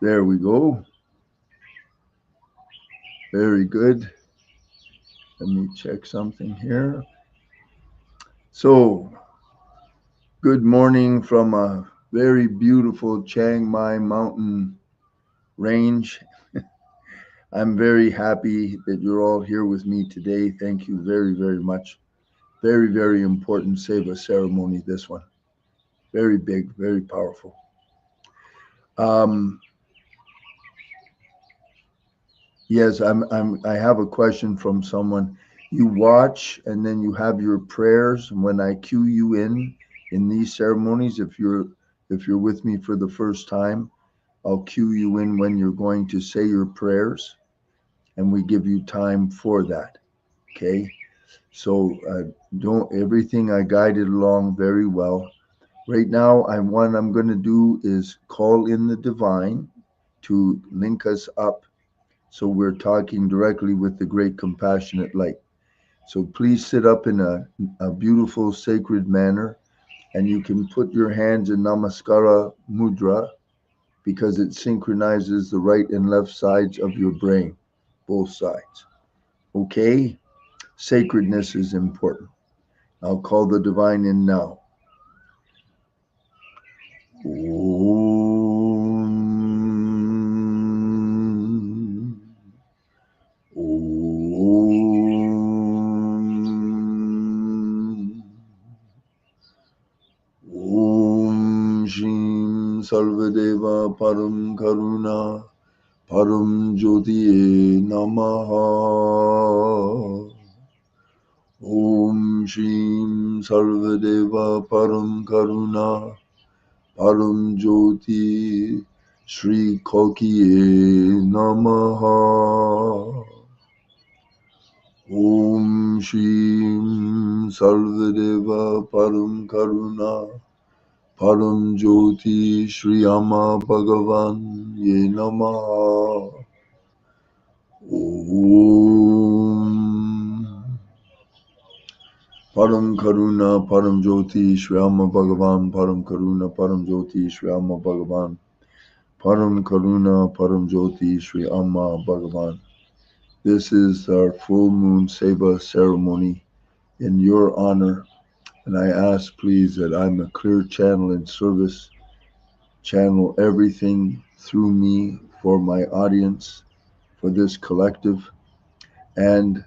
There we go. Very good. Let me check something here. So, good morning from a very beautiful Chiang Mai mountain range. I'm very happy that you're all here with me today. Thank you very, very much. Very, very important Seva ceremony, this one. Very big, very powerful. Um, yes, I have a question from someone. You watch and then you have your prayers. And when I cue you in these ceremonies, if you're with me for the first time, I'll cue you in when you're going to say your prayers, and we give you time for that. Okay. So don't everything I guided along very well. Right now, what I'm going to do is call in the divine to link us up, so we're talking directly with the great compassionate light. So please sit up in a beautiful sacred manner, and you can put your hands in Namaskara Mudra because it synchronizes the right and left sides of your brain, both sides. Okay? Sacredness is important. I'll call the divine in now. Om. Om. Om Shim Sarvadeva Param Karuna Param Jyotiye Namaha. Om Shim Sarvadeva Param Karuna Param Jyoti Shri Kokiye Namaha. Om Shim Sarvadeva Param Karuna Param Jyoti Shri Amma Bhagavan Ye Namaha. Om Param Karuna Param Jyoti Shri Amma Bhagavan Param Karuna Param Jyoti Shri Amma Bhagavan Param Karuna Param Jyoti Shri Amma Bhagavan. This is our full moon Seva ceremony in your honor, and I ask please that I'm a clear channel in service. Channel everything through me for my audience, for this collective, and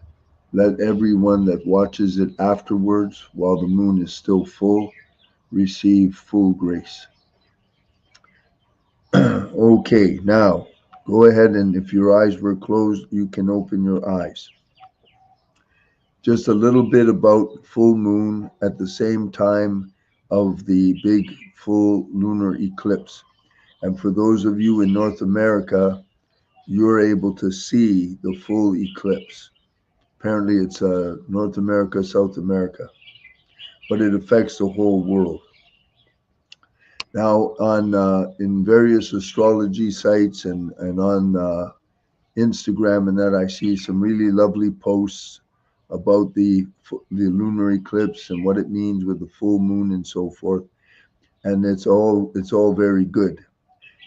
let everyone that watches it afterwards, while the moon is still full, receive full grace. Okay, now go ahead, and if your eyes were closed, you can open your eyes. Just a little bit about full moon at the same time of the big full lunar eclipse. And for those of you in North America, you're able to see the full eclipse. Apparently, it's North America, South America, but it affects the whole world. Now, on in various astrology sites and on Instagram and that, I see some really lovely posts about the lunar eclipse and what it means with the full moon and so forth. And it's all very good.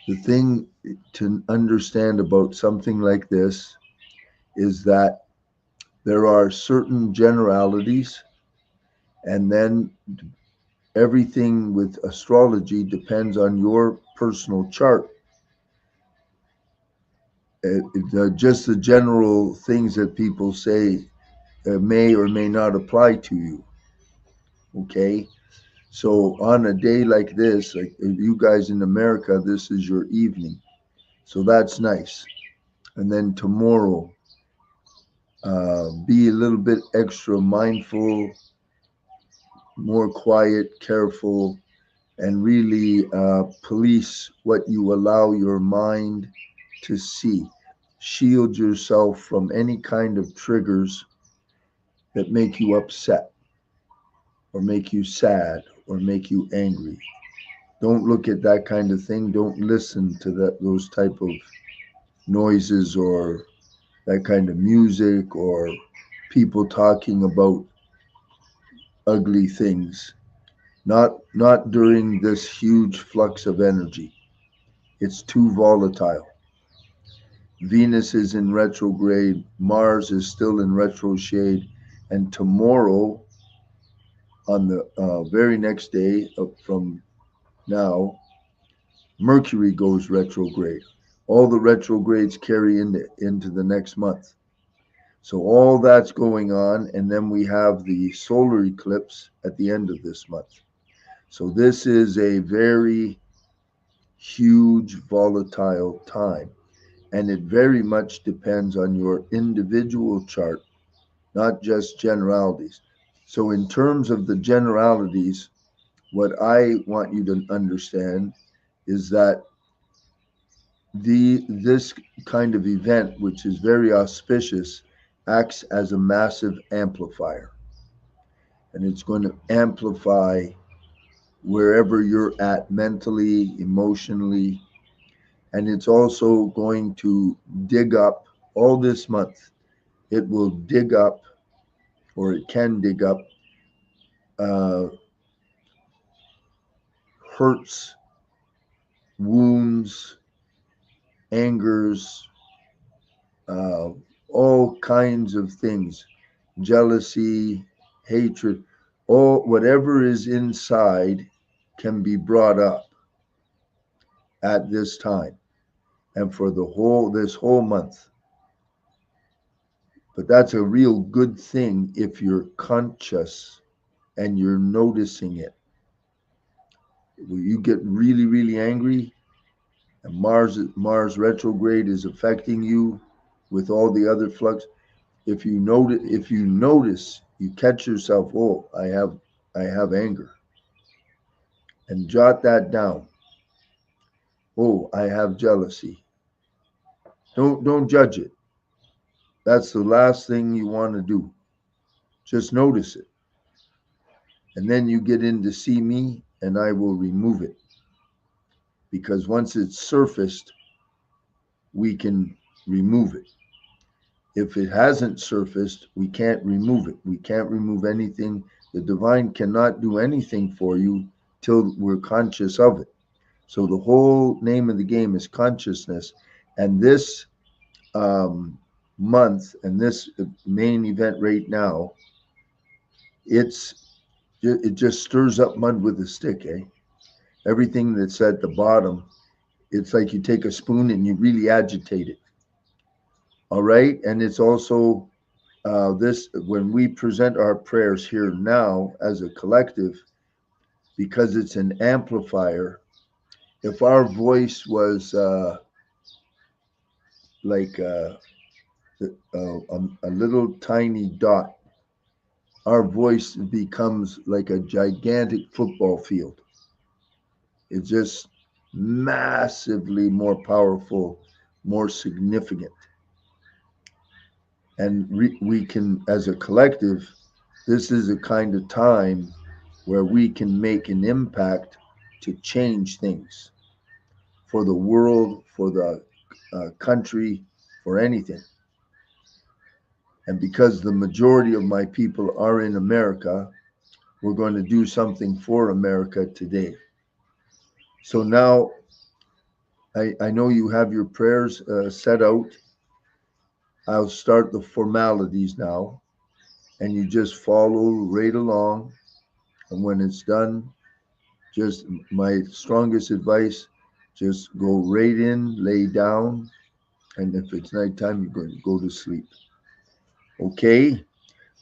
The thing to understand about something like this is that there are certain generalities, and then everything with astrology depends on your personal chart. Just the general things that people say may or may not apply to you. Okay, so on a day like this, like you guys in America, this is your evening, so that's nice. And then tomorrow, be a little bit extra mindful, more quiet, careful, and really police what you allow your mind to see. Shield yourself from any kind of triggers that make you upset or make you sad or make you angry. Don't look at that kind of thing. Don't listen to those type of noises or that kind of music or people talking about ugly things. Not during this huge flux of energy. It's too volatile. Venus is in retrograde, Mars is still in retrograde, and tomorrow, on the very next day from now, Mercury goes retrograde. All the retrogrades carry into the next month. So all that's going on, and then we have the solar eclipse at the end of this month. So this is a very huge volatile time, and it very much depends on your individual chart, not just generalities. So in terms of the generalities, what I want you to understand is that this kind of event, which is very auspicious, acts as a massive amplifier, and it's going to amplify wherever you're at mentally, emotionally, and it's also going to dig up all this month. It will dig up, or it can dig up, uh, hurts, wounds, angers, uh, all kinds of things, jealousy, hatred, all whatever is inside can be brought up at this time and for this whole month. But that's a real good thing if you're conscious and you're noticing it. When you get really, really angry, and Mars retrograde is affecting you with all the other flux. If you notice, you catch yourself, oh, I have anger, and jot that down. Oh, I have jealousy. Don't judge it. That's the last thing you want to do. Just notice it. And then you get in to see me and I will remove it. Because once it's surfaced, we can remove it. If it hasn't surfaced, we can't remove it. We can't remove anything. The divine cannot do anything for you till we're conscious of it. So the whole name of the game is consciousness. And this month and this main event right now, it just stirs up mud with a stick, eh? Everything that's at the bottom, it's like you take a spoon and you really agitate it. All right. And it's also this when we present our prayers here now as a collective, because it's an amplifier. If our voice was like a little tiny dot, our voice becomes like a gigantic football field. It's just massively more powerful, more significant. And we can, as a collective, this is a kind of time where we can make an impact to change things for the world, for the country, for anything. And because the majority of my people are in America, we're going to do something for America today. So now I know you have your prayers set out. I'll start the formalities now, and you just follow right along. And when it's done, just my strongest advice, just go right in, lay down, and if it's nighttime, you're going to go to sleep. Okay?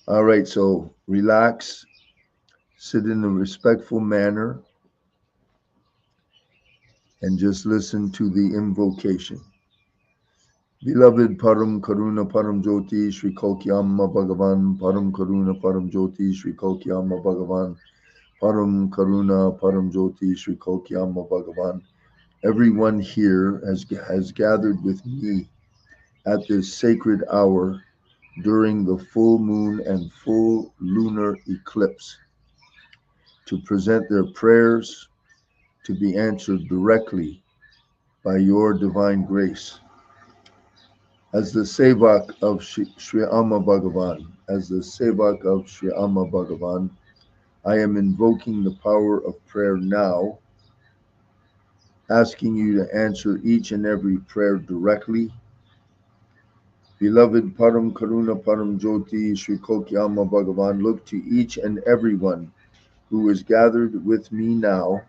All right, so relax, sit in a respectful manner, and just listen to the invocation. Beloved Param Karuna Param Jyoti Shri Kokyama Bhagavan Param Karuna Param Jyoti Shri Kokyama Bhagavan Param Karuna Param Jyoti Shri Kokyama Bhagavan. Everyone here has gathered with me at this sacred hour during the full moon and full lunar eclipse to present their prayers to be answered directly by your divine grace. As the Sevak of Sri Amma Bhagavan, I am invoking the power of prayer now asking you to answer each and every prayer directly. Beloved Param Karuna Param Jyoti Sri Kokyama Bhagavan, look to each and every one who is gathered with me now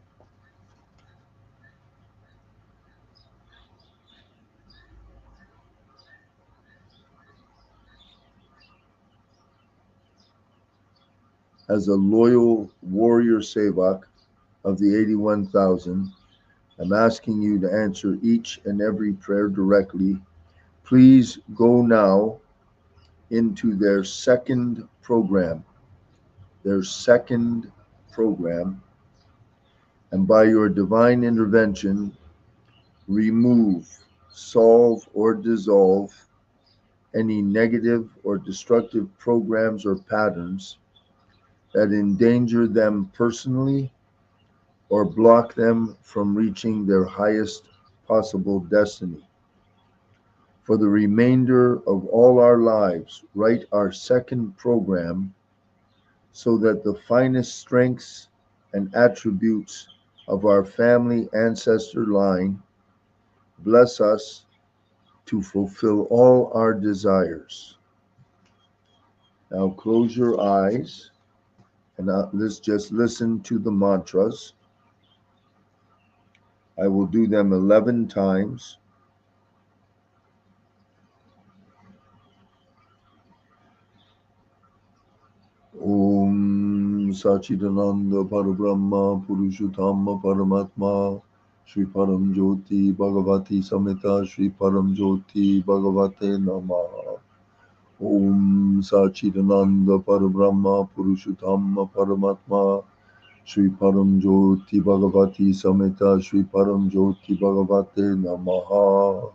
as a loyal warrior Sevak of the 81,000. I'm asking you to answer each and every prayer directly. Please go now into their second program, and by your divine intervention, remove, solve, or dissolve any negative or destructive programs or patterns that endanger them personally or block them from reaching their highest possible destiny. For the remainder of all our lives, write our second program so that the finest strengths and attributes of our family ancestor line bless us to fulfill all our desires. Now close your eyes and let's just listen to the mantras. I will do them 11 times. Om Sachidananda Parabrahma Purushottama Paramatma Shri Param Jyoti Bhagavati Samhita Shri Param Jyoti Bhagavate Namaha. Om Sachidananda Parabrahma Purushottama Paramatma Shri Param Jyoti Bhagavati Samhita Shri Param Jyoti Bhagavate Namaha.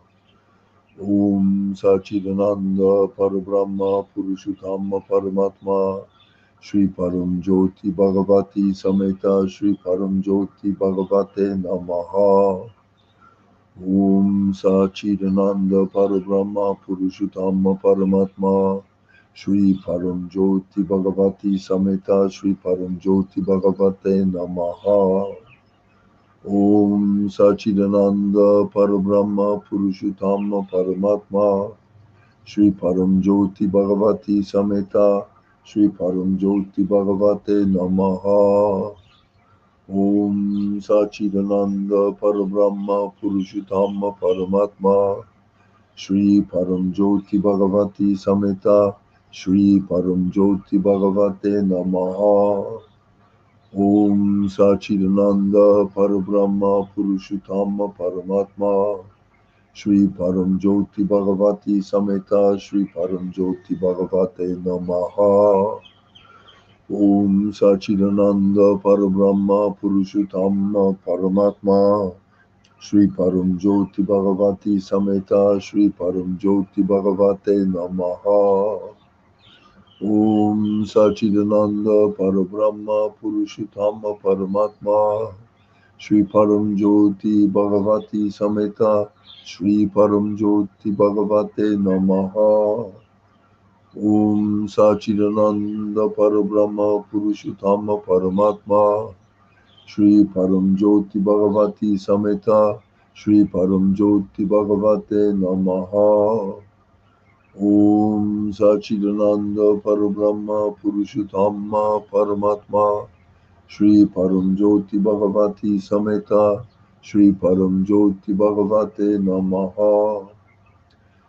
Om Sachidananda Parabrahma Purushottama Paramatma Shri Param Jyoti Bhagavati Samhita Shri Param Jyoti Bhagavate Namaha. Om Sachidananda Parabrahma Purushottama Paramatma Shri Param Jyoti Bhagavati Samhita Shri Param Jyoti Bhagavate Namaha. Om Sachidananda Parabrahma Purushottama Paramatma Shri Param Jyoti Bhagavati Samhita Shri Param Jyoti Bhagavate Namaha. Om Sachidananda Parabrahma Purushottama Paramatma Shri Param Jyoti Bhagavati Samhita Shri Param Jyoti Bhagavate Namaha. Om Sachidananda Parabrahma Purushottama Paramatma Shri Param Jyoti Bhagavati Samhita Shri Param Jyoti Bhagavate Namaha. Om Sachidananda Parabrahma Purushottama Paramatma Shri Param Jyoti Bhagavati Samhita Shri Param Jyoti Bhagavate Namaha. Om Sachidananda Parabrahma Purushottama Paramatma Shri Param Jyoti Bhagavati Samhita Shri Param Jyoti Bhagavate Namaha. Om Sachidananda Parabrahma Purushottama Paramatma Shri Param Jyoti Bhagavati Samhita Shri Param Jyoti Bhagavate Namaha. Om Sachidananda Parabrahma Purushottama Paramatma Shri Param Jyoti Bhagavati Samhita Shri Param Jyoti Bhagavate Namaha.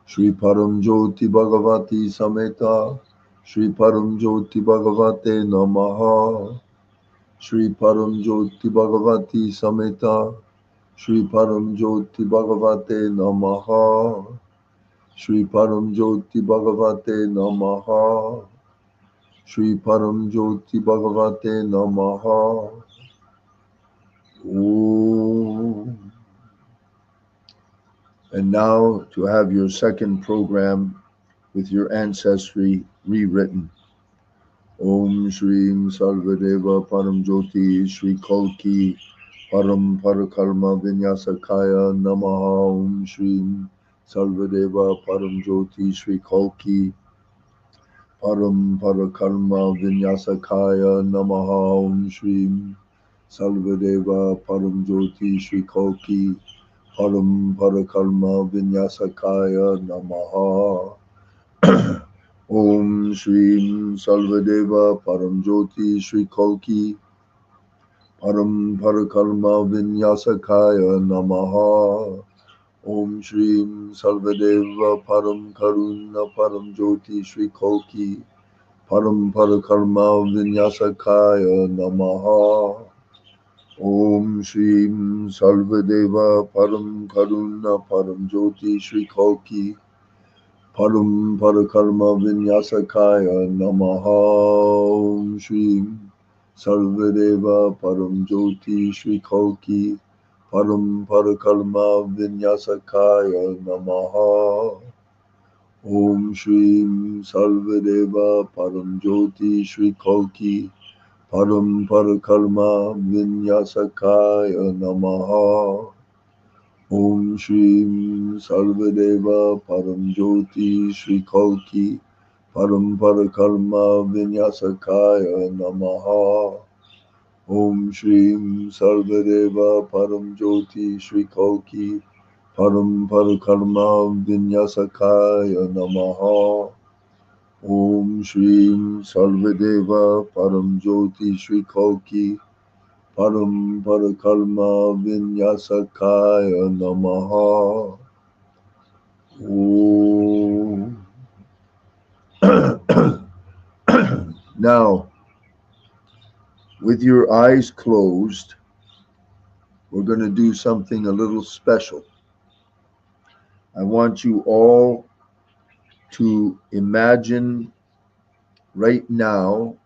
Shri Param Jyoti Bhagavati Samhita Shri Param Jyoti Bhagavate Namaha. Shri Param Jyoti Bhagavati Samhita Shri Param Jyoti Bhagavate Namaha. Shri Param Jyoti Bhagavate Namaha. Shri Param Jyoti Bhagavate Namaha. Om. And now to have your second program with your ancestry rewritten. Om Shrim Sarvadeva Param Jyoti Shri Kalki Param Parakarma Vinyasakaya Namaha. Om Shrim Sarvadeva Param Jyoti Shri Kalki Param Parakarma Vinyasakaya Namaha. Om Shrim Salvadeva Param Jyoti Shri Kalki Param Parakarma Vinyasakaya Namaha. Om Shri Salvadeva Param Jyoti Shri Kalki Param Parakarma Vinyasakaya Namaha. Om Shri Salvadeva Param Karuna Param Jyoti Shri Kalki Param Parakarma Vinyasakaya Namaha. Om Shri Salvadeva Param Karuna Param Jyoti Shri Kalki Param Parakarma Vinyasakaya Namaha. Om Shri Salvadeva Param Jyoti Shri Kalki Param Parakarma Vinyasakaya Namaha. Om Shri Salvadeva Param Jyoti Shri Kalki Param Parakarma Vinyasakaya Namaha. Om Shri Salvadeva Param Jyoti Shri Kalki Param Parakarma Vinyasakaya Namaha. Om Shri Salvadeva Param Jyoti Shri Kalki Param Parakarma Vinyasakaya Namaha. Om Shri Salvadeva Param Jyoti Shri Kalki Param Parakarma Vinyasakaya Namaha. Om. Now, with your eyes closed, we're going to do something a little special. I want you all to imagine right now,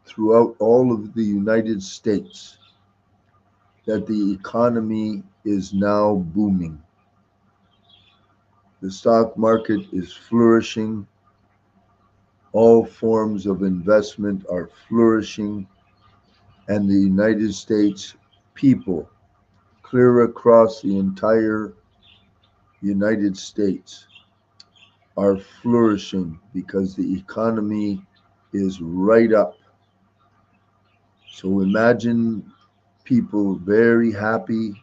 throughout all of the United States, that the economy is now booming. The stock market is flourishing. All forms of investment are flourishing. And the United States people, clear across the entire United States, are flourishing because the economy is right up. So imagine people very happy.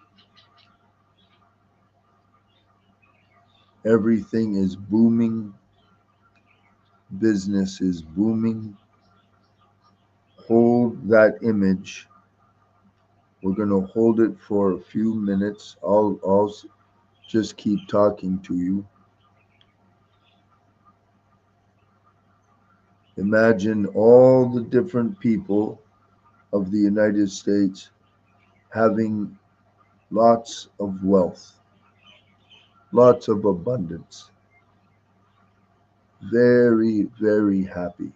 Everything is booming. Business is booming. Hold that image. We're going to hold it for a few minutes. I'll just keep talking to you. Imagine all the different people of the United States having lots of wealth, lots of abundance, very, very happy.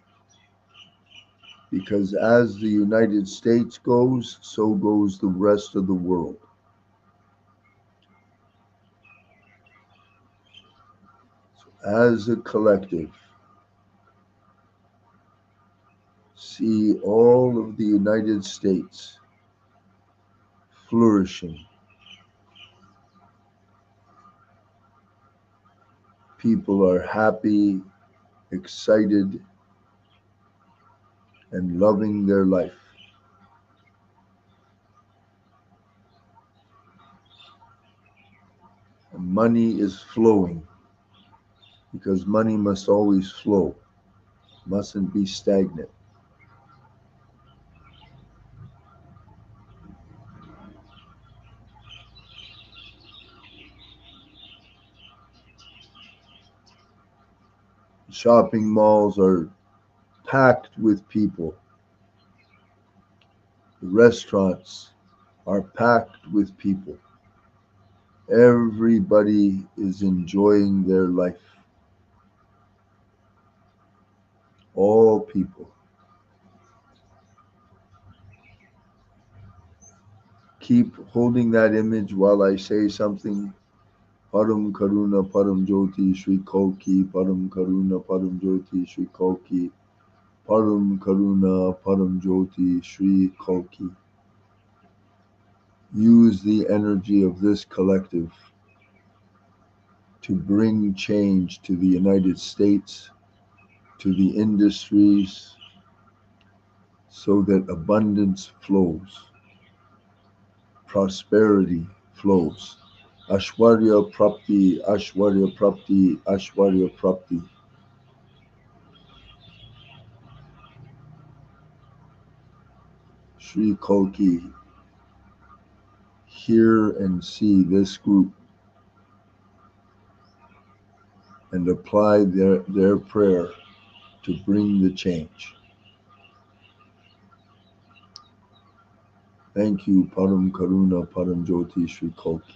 Because as the United States goes, so goes the rest of the world. So as a collective, see all of the United States flourishing. People are happy, excited, and loving their life. And money is flowing because money must always flow, mustn't be stagnant. Shopping malls are packed with people. The restaurants are packed with people. Everybody is enjoying their life. All people. Keep holding that image while I say something. Param Karuna Param Jyoti Shri Kalki Param Karuna Param Jyoti Shri Kalki Param Karuna Param Jyoti Shri Kalki. Use the energy of this collective to bring change to the United States, to the industries, so that abundance flows. prosperity flows. Ashwarya Prapti, Ashwarya Prapti, Ashwarya Prapti. Sri Koki, hear and see this group and apply their prayer to bring the change. Thank you, Param Karuna, Param Jyoti, Sri Koki.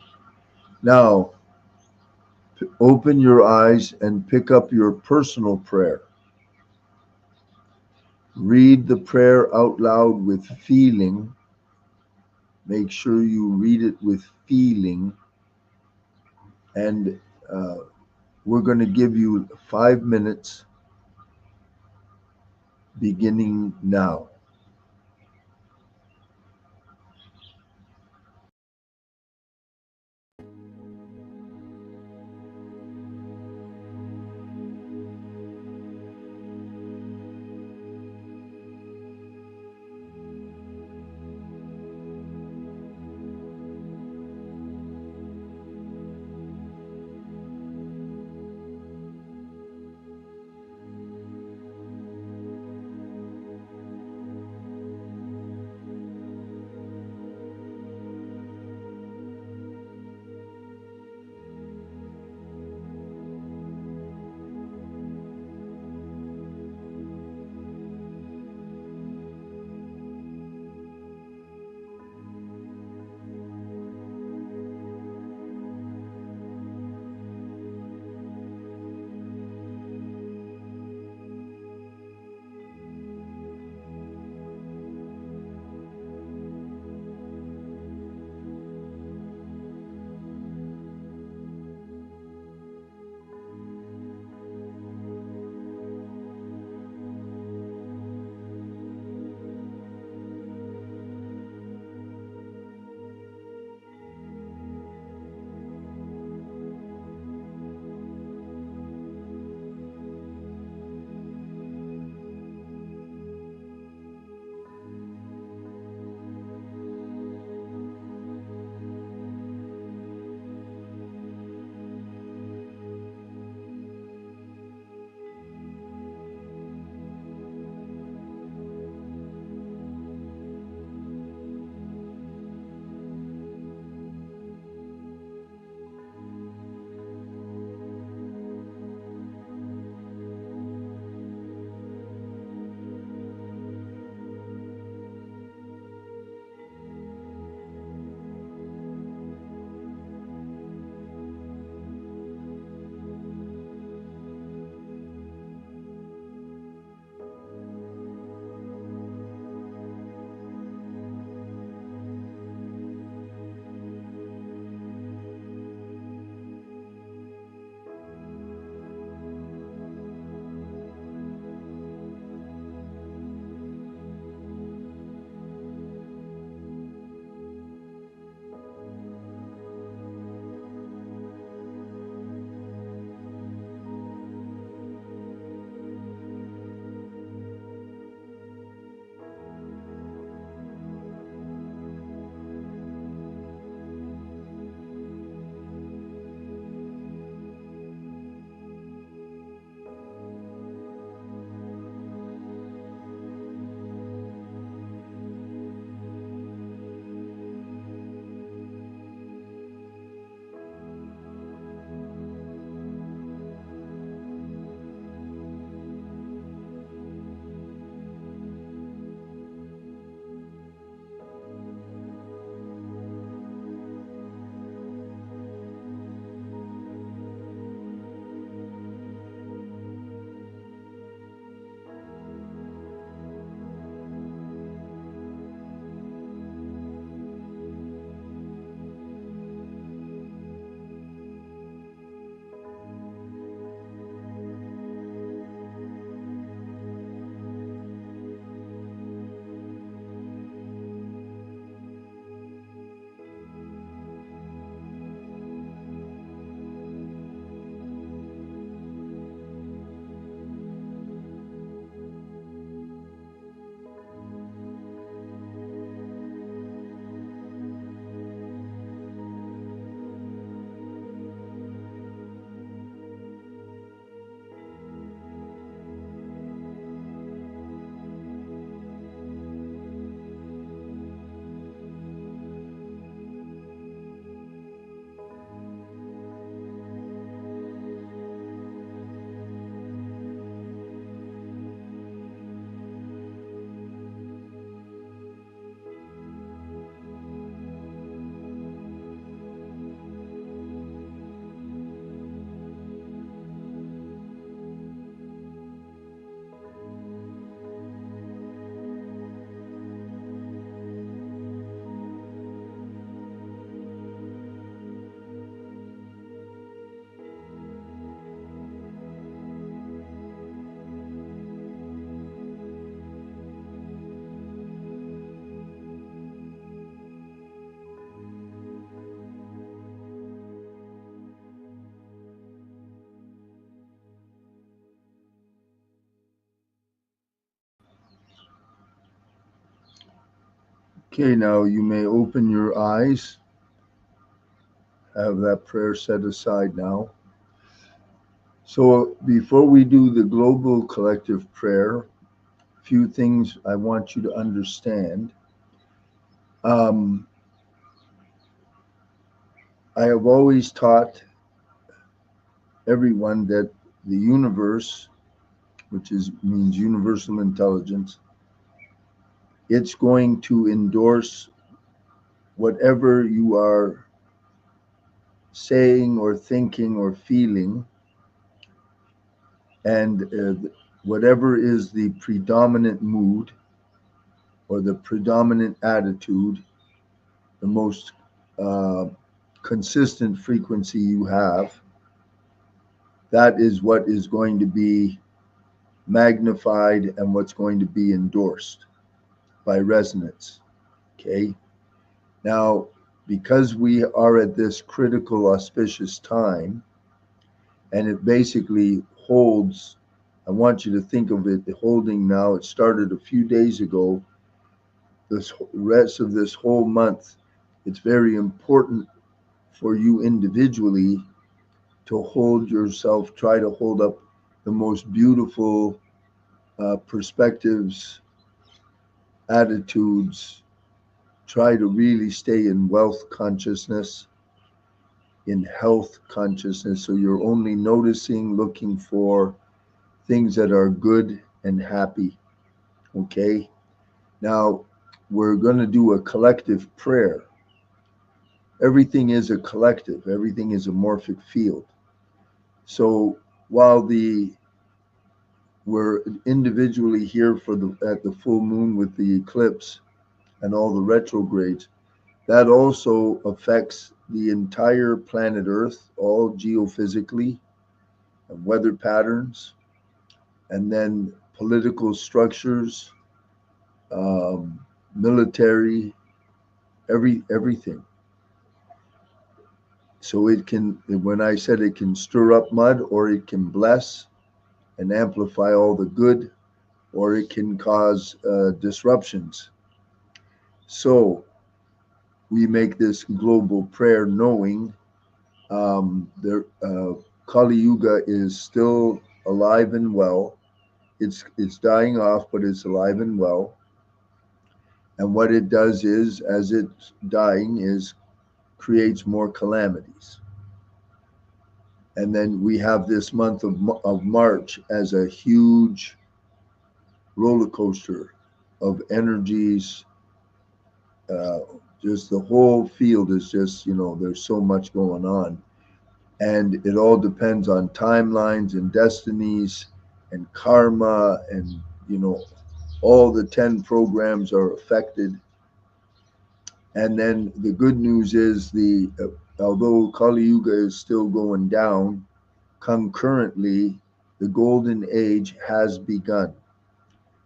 Now, open your eyes and pick up your personal prayer. Read the prayer out loud with feeling. Make sure you read it with feeling. And we're going to give you 5 minutes beginning now. Okay, now you may open your eyes. Have that prayer set aside now. So before we do the global collective prayer, a few things I want you to understand. Um, I have always taught everyone that the universe, which means universal intelligence, it's going to endorse whatever you are saying or thinking or feeling, and whatever is the predominant mood or the predominant attitude, the most uh, consistent frequency you have, that is what is going to be magnified and what's going to be endorsed by resonance. Okay. Now, because we are at this critical, auspicious time, and it basically holds, I want you to think of it holding now, it started a few days ago, this rest of this whole month. It's very important for you individually to hold yourself, try to hold up the most beautiful perspectives, attitudes, try to really stay in wealth consciousness, in health consciousness. So you're only noticing, looking for things that are good and happy. Okay. Now we're going to do a collective prayer. Everything is a collective, everything is a morphic field. So while we're individually here for at the full moon with the eclipse and all the retrogrades, that also affects the entire planet Earth, all geophysically, and weather patterns, and then political structures, military, everything. So it can, when I said it can stir up mud, or it can bless and amplify all the good, or it can cause disruptions. So we make this global prayer knowing Kali Yuga is still alive and well. It's dying off, but it's alive and well. And what it does is, as it's dying, is creates more calamities. And then we have this month of March as a huge roller coaster of energies. Uh, just the whole field is just, there's so much going on. And it all depends on timelines and destinies and karma. And, all the 10 programs are affected. And then the good news is although Kali Yuga is still going down, concurrently, the golden age has begun.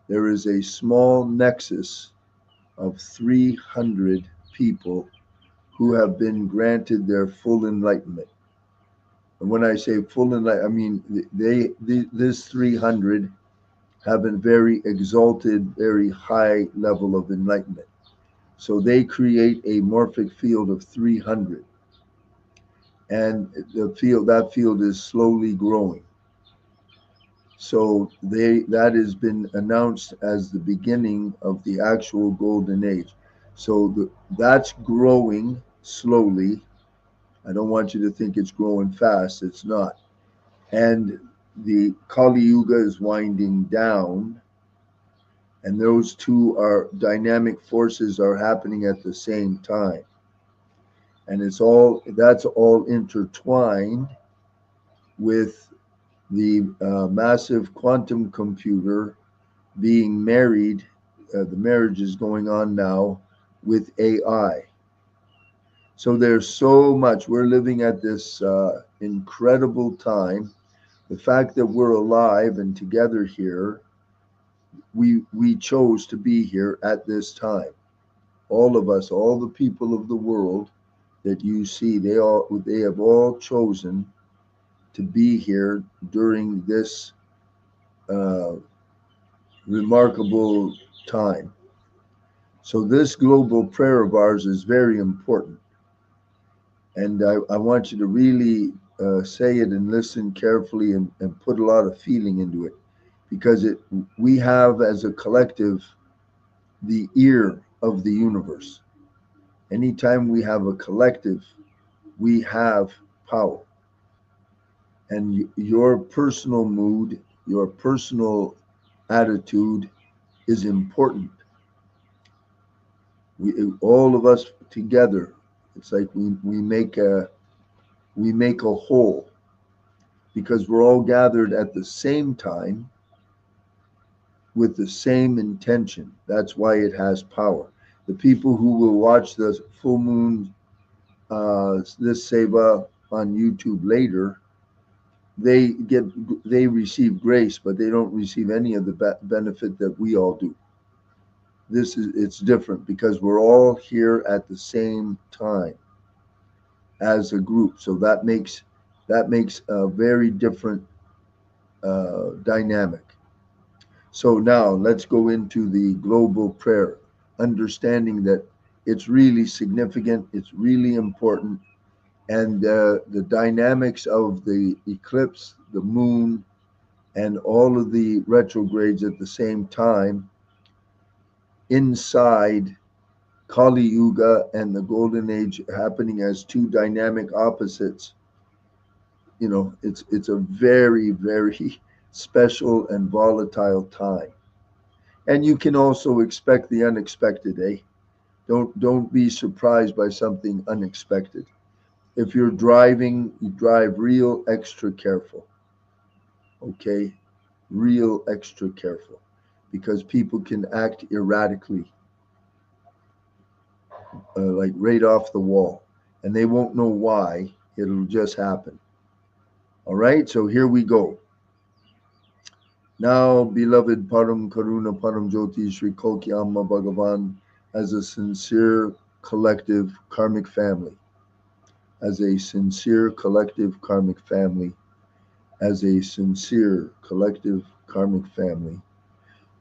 There is a small nexus of 300 people who have been granted their full enlightenment. And when I say full enlightenment, I mean this 300 have a very exalted, very high level of enlightenment. So they create a morphic field of 300, and that field is slowly growing. So that has been announced as the beginning of the actual golden age. So that's growing slowly. I don't want you to think it's growing fast. It's not. And the Kali Yuga is winding down, and those two are dynamic forces are happening at the same time. And that's all intertwined with the massive quantum computer being married. The marriage is going on now with AI. So there's so much. We're living at this incredible time. The fact that we're alive and together here, we chose to be here at this time. All of us, all the people of the world that you see, they have all chosen to be here during this uh, remarkable time. So this global prayer of ours is very important. And I want you to really say it and listen carefully and put a lot of feeling into it, because we have as a collective the ear of the universe. Anytime we have a collective, we have power. And your personal mood, your personal attitude is important. We all of us together, it's like we make a whole, because we're all gathered at the same time with the same intention. That's why it has power. The people who will watch the full moon, this seva on YouTube later, they receive grace, but they don't receive any of the benefit that we all do. It's different because we're all here at the same time as a group. So that makes a very different dynamic. So now let's go into the global prayer, understanding that it's really significant, it's really important, and the dynamics of the eclipse, the moon, and all of the retrogrades at the same time inside Kali Yuga and the Golden Age happening as two dynamic opposites. It's a very, very special and volatile time. And you can also expect the unexpected, eh? Don't be surprised by something unexpected. If you're driving, you drive real extra careful. Okay? Real extra careful. Because people can act erratically, like right off the wall. And they won't know why. It'll just happen. All right? So here we go. Now, beloved Param Karuna Param Jyoti Sri Koki Amma Bhagavan, as a sincere collective karmic family, as a sincere collective karmic family, as a sincere collective karmic family,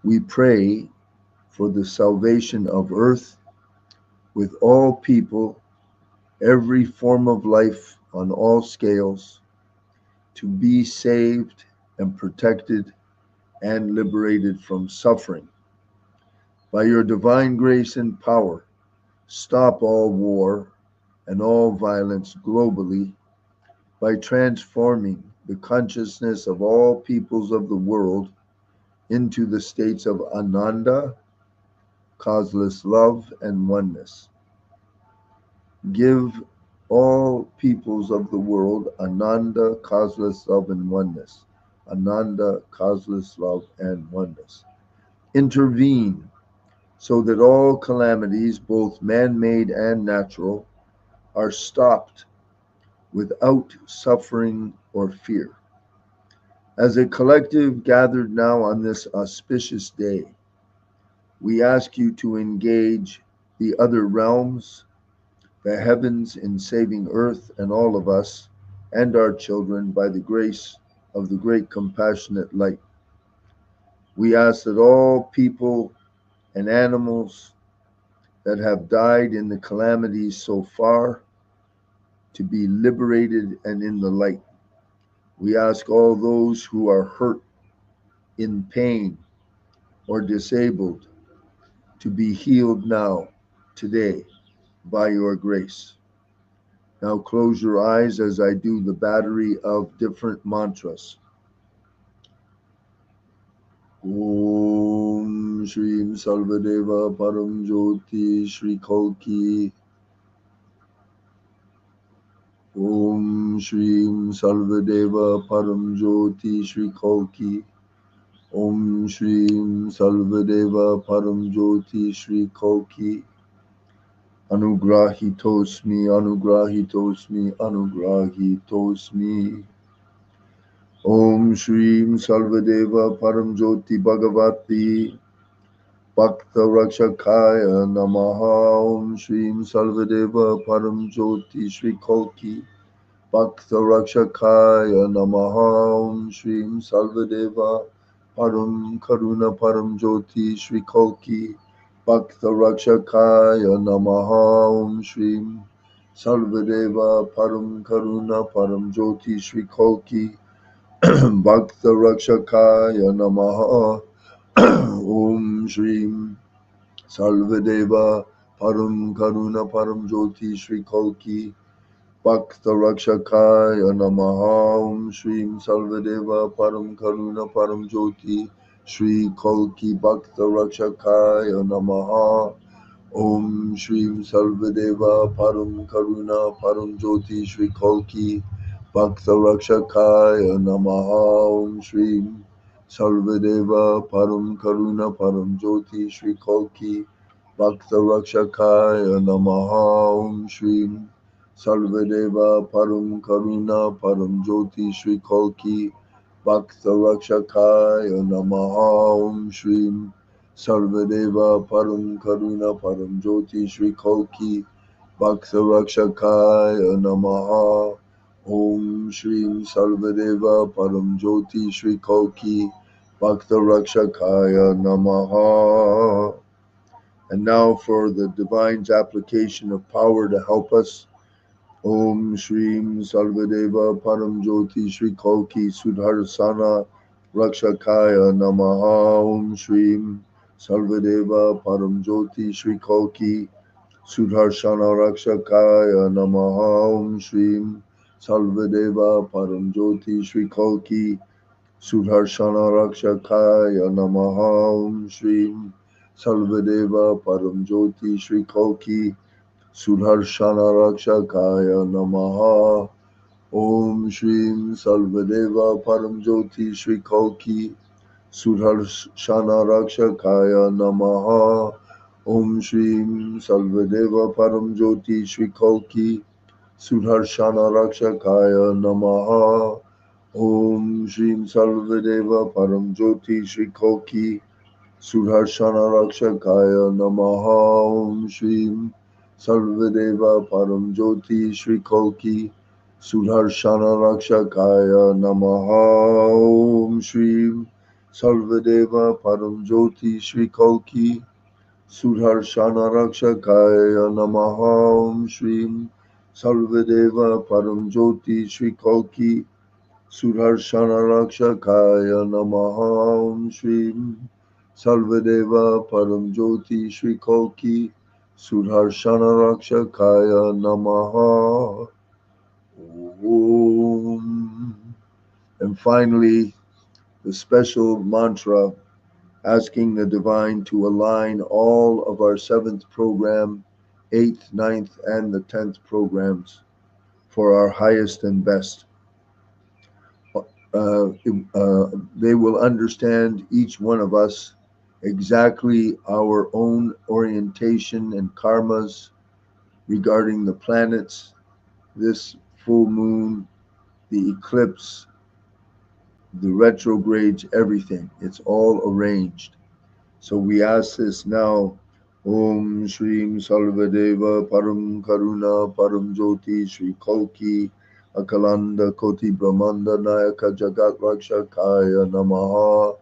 we pray for the salvation of earth with all people, every form of life on all scales, to be saved and protected and liberated from suffering. By your divine grace and power, stop all war and all violence globally by transforming the consciousness of all peoples of the world into the states of Ananda, causeless love, and oneness. Give all peoples of the world Ananda, causeless love, and oneness. Ananda, causeless love, and oneness. Intervene so that all calamities, both man-made and natural, are stopped without suffering or fear. As a collective gathered now on this auspicious day, we ask you to engage the other realms, the heavens, in saving earth and all of us and our children by the grace of the great compassionate light. We ask that all people and animals that have died in the calamities so far to be liberated and in the light. We ask all those who are hurt, in pain, or disabled to be healed now, today, by your grace. Now close your eyes as I do the battery of different mantras. Om Shri Salvadeva Param Jyoti Shri Kalki. Om Shri Salvadeva Param Jyoti Shri Kalki. Om Shri Salvadeva Param Jyoti Shri Kalki. Anugrahitosmi, Anugrahitosmi, Anugrahitosmi. Om Shri Salvadeva Param Jyoti Bhagavati Bhakta Rakshakaya Namaha. Om Shri Salvadeva Param Jyoti Shri Kalki Bhakta Rakshakaya Namaha. Om Shri Salvadeva Param Karuna Param Jyoti Shri Kalki Bhakta Rakshakaya Namaha Om Shri Sarvadeva Param Karuna Param Jyoti Shri Kalki Bhakta Rakshakaya Namaha Om Shri Sarvadeva Param Karuna Param Jyoti Shri Kalki Bhakta Rakshakaya Namaha Om Shri Sarvadeva Param Karuna Param Jyoti Shri Kalki Bhakta Rakshakaya Namaha Om Shri Sarvadeva Param Karuna Param Jyoti Shri Kalki Bhakta Rakshakaya Namaha Om Shri Sarvadeva Param Karuna Param Jyoti Shri Kalki Bhakta Rakshakaya Namaha Om Shri Sarvadeva Param Karuna Param Jyoti Shri Kalki Bhakta Rakshakaya Namaha Om Shri Sarvadeva Param Karuna Param Jyoti Shri Kalki Bhakta Rakshakaya Namaha Om Shri Sarvadeva Param Jyoti Shri Kalki Bhakta Rakshakaya Namaha. And now for the divine's application of power to help us. Om Shri Sarvadeva Param Jyoti Shri Kalki Sudharsana Rakshakaya Namaha. Om Shri Sarvadeva Param Jyoti Shri Kalki Sudharshana Rakshakaya Namaha. Om Shri Sarvadeva Param Jyoti Shri Kalki Sudharshana Rakshakaya Namaha. Om Shri Sarvadeva Param Jyoti Shri Kalki Sudharshana Rakshakaya Namaha. Om Shri Sarvadeva Param Jyoti Shri Kalki Sudharshana Rakshakaya Namaha. Om Shri Sarvadeva Param Jyoti Shri Kalki Sudharshana Rakshakaya Namaha. Om Shri Sarvadeva Param Jyoti Shri Kalki Sudharshana Rakshakaya Namaha. Om Shri Sarvadeva Param Jyoti Shri Kalki Sudharshana Rakshakaya Namaha. Om Shri Sarvadeva Param Jyoti Shri Kalki Sudharshana Rakshakaya Namaha. Om Shri Sarvadeva Param Jyoti Shri Kalki Sudharshana Rakshakaya Namaha. Om Shri Sarvadeva Param Jyoti Shri Kalki Sudharshana Rakshakaya Namaha. Om. And finally, the special mantra asking the divine to align all of our 7th program, 8th, 9th, and the 10th programs for our highest and best. They will understand each one of us exactly our own orientation and karmas regarding the planets, this full moon, the eclipse, the retrogrades, everything. It's all arranged. So we ask this now. Om Shri Sarvadeva Param Karuna Param Jyoti Shri Kalki Akalanda Koti Brahmanda Nayaka Jagat Rakshakaya Namaha.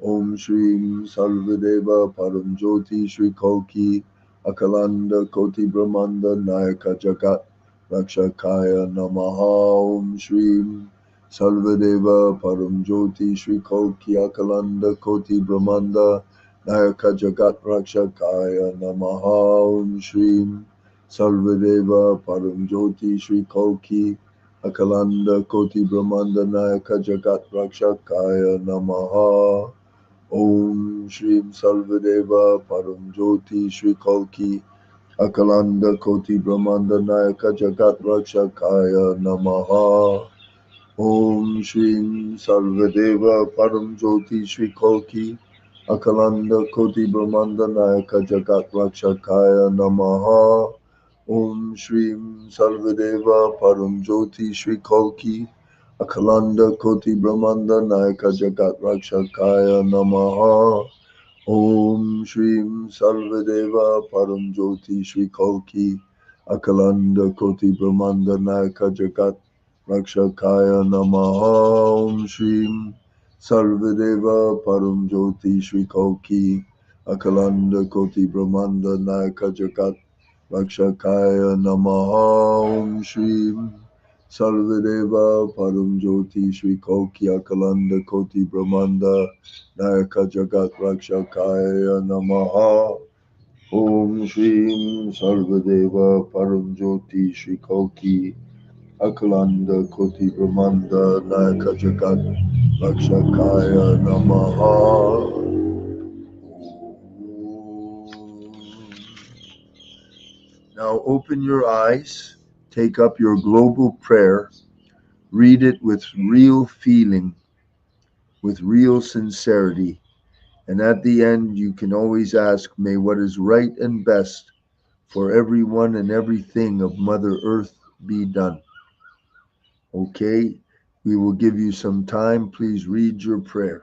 Om Shri Sarvadeva Param Jyoti Shri Kalki Akalanda Koti Brahmanda Nayaka Jagat Rakshakaya Namaha. Om Shri Sarvadeva Param Jyoti Shri Kalki Akalanda Koti Brahmanda Nayaka Jagat Rakshakaya Namaha. Om Shri Sarvadeva Param Jyoti Shri Kalki Akalanda Koti Brahmanda Nayaka Jagat Rakshakaya Namaha. Om Shri Sarvadeva Param Jyoti Shri Kalki Akalanda Koti Brahmanda Nayaka Jagat Rakshakaya Namaha. Om Shri Sarvadeva Param Jyoti Shri Kalki Akalanda Koti Brahmanda Nayaka Jagat Rakshakaya Namaha. Om Shri Sarvadeva Param Jyoti Shri Kalki Akalanda Koti Brahmanda Nayaka Jagat Rakshakaya Namaha. Om Shri Sarvadeva Param Jyoti Shri Kalki Akalanda Koti Brahmanda Nayaka Jagat Rakshakaya Namaha. Om Shri Sarvadeva Param Jyoti Shri Kalki Akalanda Koti Brahmanda Nayaka Jagat Rakshakaya Namaha Om Shri Sarvadeva Param Jyoti Shri Koki Akalanda Koti Brahmanda Nayaka Jagat Rakshakaya Namaha Om Shri Sarvadeva Param Jyoti Shri Koki Akalanda Koti Brahmanda Nayaka Jagat Rakshakaya Namaha. Now open your eyes, take up your global prayer, read it with real feeling, with real sincerity, and at the end you can always ask, may what is right and best for everyone and everything of Mother Earth be done. Okay, we will give you some time. Please read your prayer.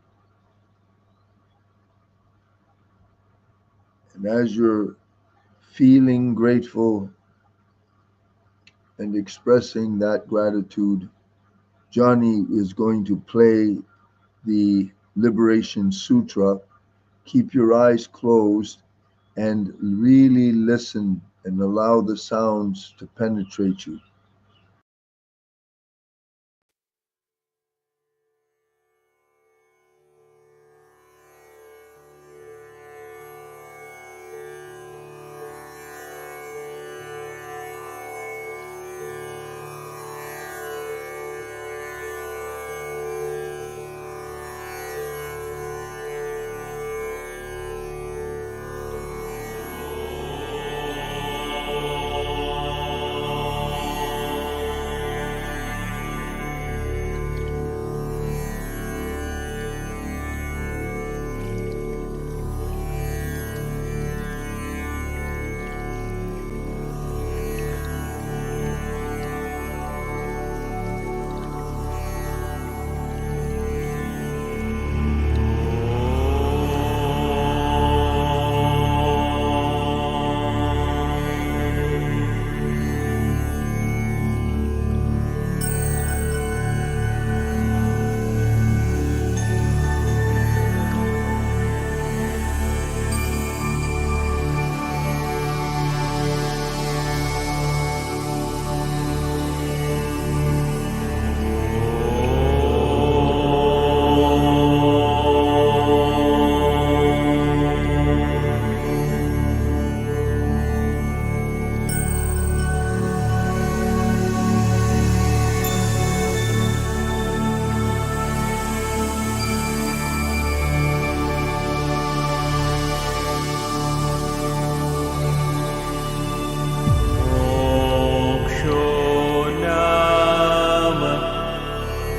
And as you're feeling grateful and expressing that gratitude, Johnny is going to play the Liberation Sutra. Keep your eyes closed and really listen and allow the sounds to penetrate you.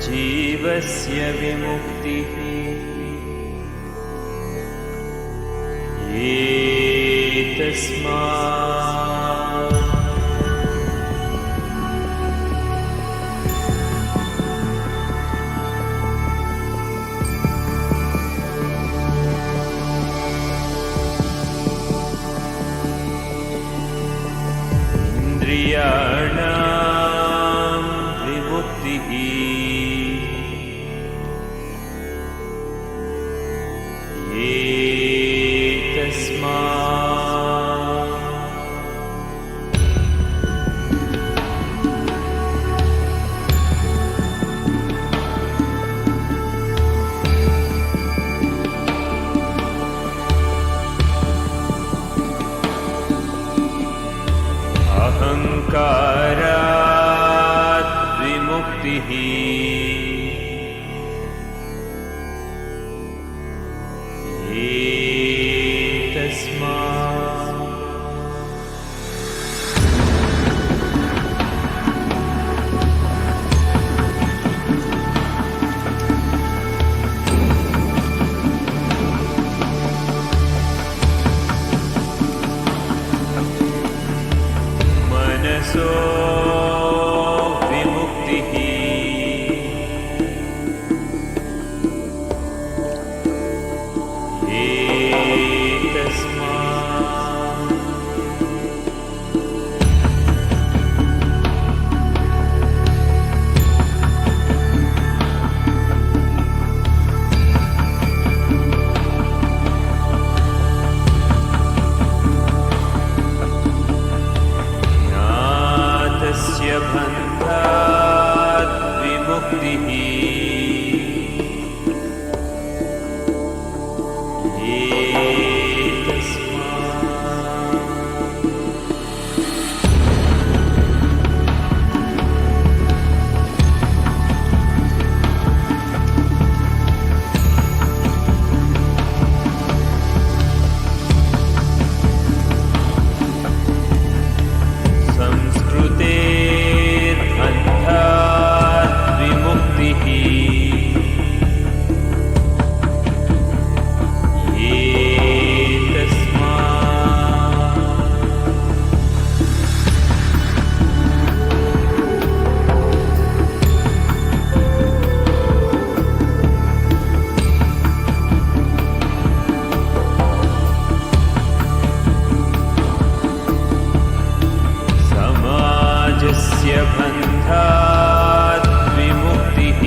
जीवस्य विमुक्तिः एतस्मात् इन्द्रियाणां विमुक्तिः अहङ्कारात् विमुक्तिः मनसो विमुक्तिः ज्ञातस्य बन्धात् विमुक्तिः संस्कृतेर्बन्धात् विमुक्तिः तस्य बन्धात् विमुक्तिः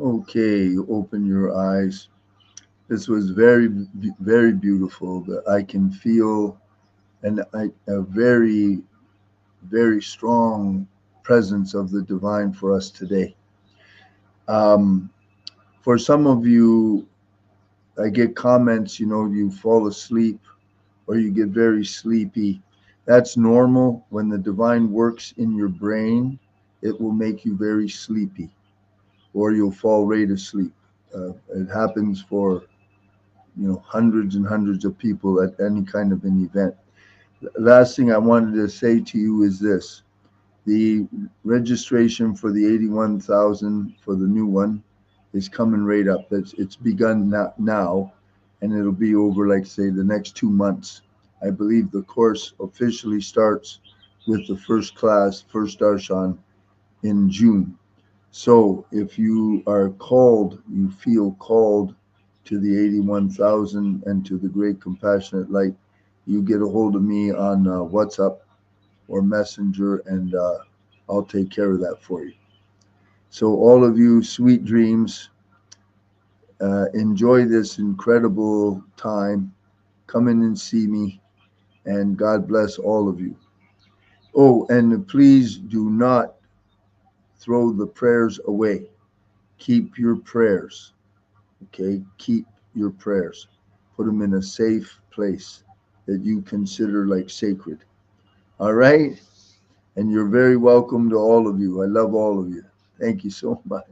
Okay, you open your eyes. This was very beautiful. I can feel a very strong presence of the divine for us today. Um, for some of you, I get comments, you fall asleep or you get very sleepy. That's normal. When the divine works in your brain, it will make you very sleepy or you'll fall right asleep. It happens for hundreds and hundreds of people at any kind of an event. Last thing I wanted to say to you is this: the registration for the 81,000 for the new one is coming right up. It's begun now, and it'll be over, like say, the next 2 months. I believe the course officially starts with the first class, first darshan, in June. So if you are called, you feel called to the 81,000 and to the great compassionate light, you get a hold of me on WhatsApp or Messenger, and I'll take care of that for you. So all of you, sweet dreams. Enjoy this incredible time. Come in and see me, and God bless all of you. Oh, and please do not throw the prayers away. Keep your prayers. Okay, keep your prayers. Put them in a safe place that you consider like sacred. All right? And you're very welcome to all of you. I love all of you. Thank you so much.